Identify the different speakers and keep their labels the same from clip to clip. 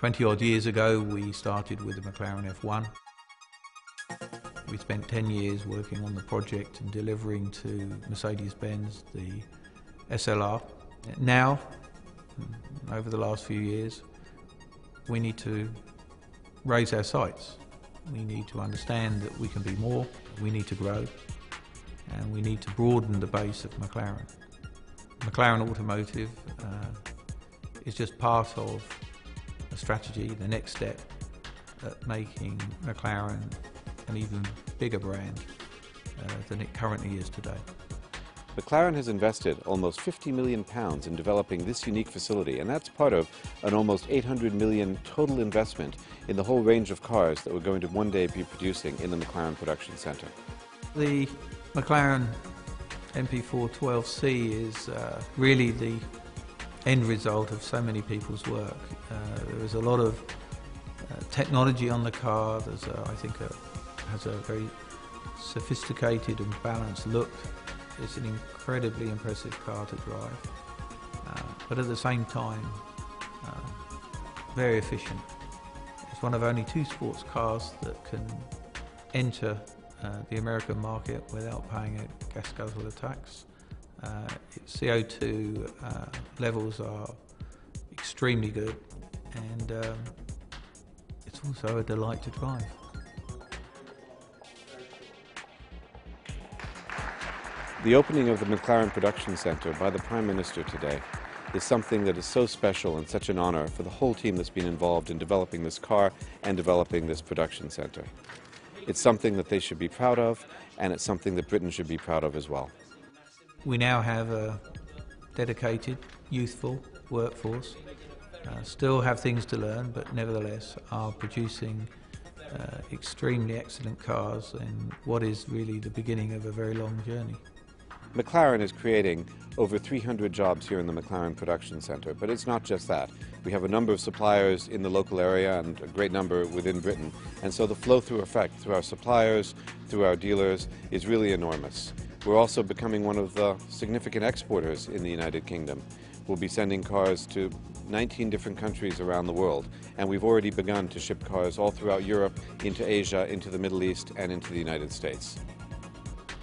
Speaker 1: 20 odd years ago we started with the McLaren F1. We spent 10 years working on the project and delivering to Mercedes-Benz the SLR. Now, over the last few years, we need to raise our sights. We need to understand that we can be more, we need to grow, and we need to broaden the base of McLaren. McLaren Automotive is just part of a strategy, the next step at making McLaren an even bigger brand than it currently is today.
Speaker 2: McLaren has invested almost £50 million in developing this unique facility, and that's part of an almost £800 million total investment in the whole range of cars that we're going to one day be producing in the McLaren Production Centre.
Speaker 1: The McLaren MP412C is really the end result of so many people's work. There is a lot of technology on the car. There's I think has a very sophisticated and balanced look. It's an incredibly impressive car to drive, but at the same time very efficient. It's one of only two sports cars that can enter the American market without paying a gas guzzler tax. Its CO2 levels are extremely good, and it's also a delight to drive.
Speaker 2: The opening of the McLaren Production Centre by the Prime Minister today is something that is so special and such an honour for the whole team that's been involved in developing this car and developing this production centre. It's something that they should be proud of, and it's something that Britain should be proud of as well.
Speaker 1: We now have a dedicated, youthful workforce, still have things to learn, but nevertheless are producing extremely excellent cars in what is really the beginning of a very long journey.
Speaker 2: McLaren is creating over 300 jobs here in the McLaren Production Centre, but it's not just that. We have a number of suppliers in the local area and a great number within Britain, and so the flow-through effect through our suppliers, through our dealers, is really enormous. We're also becoming one of the significant exporters in the United Kingdom. We'll be sending cars to 19 different countries around the world, and we've already begun to ship cars all throughout Europe, into Asia, into the Middle East, and into the United States.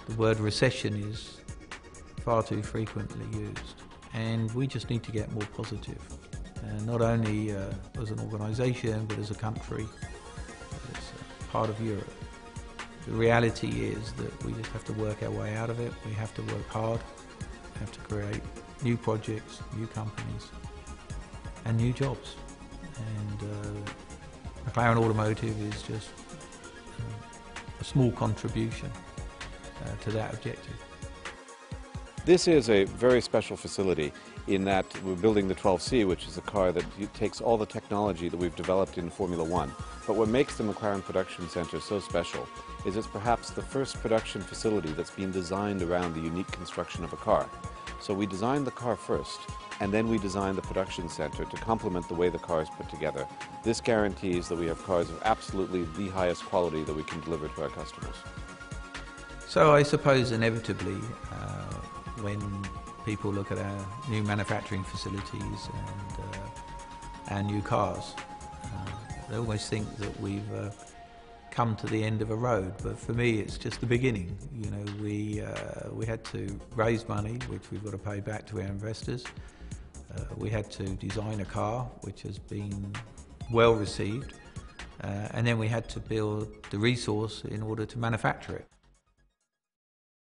Speaker 1: The word recession is far too frequently used, and we just need to get more positive, not only as an organisation but as a country, as part of Europe. The reality is that we just have to work our way out of it. We have to work hard, we have to create new projects, new companies and new jobs, and McLaren Automotive is just a small contribution to that objective.
Speaker 2: This is a very special facility in that we're building the 12C, which is a car that takes all the technology that we've developed in Formula One. But what makes the McLaren Production Centre so special is it's perhaps the first production facility that's been designed around the unique construction of a car. So we designed the car first, and then we designed the production centre to complement the way the car is put together. This guarantees that we have cars of absolutely the highest quality that we can deliver to our customers.
Speaker 1: So I suppose inevitably when people look at our new manufacturing facilities and new cars, they almost think that we've come to the end of a road, but for me it's just the beginning. You know, we had to raise money, which we've got to pay back to our investors. We had to design a car which has been well received, and then we had to build the resource in order to manufacture it.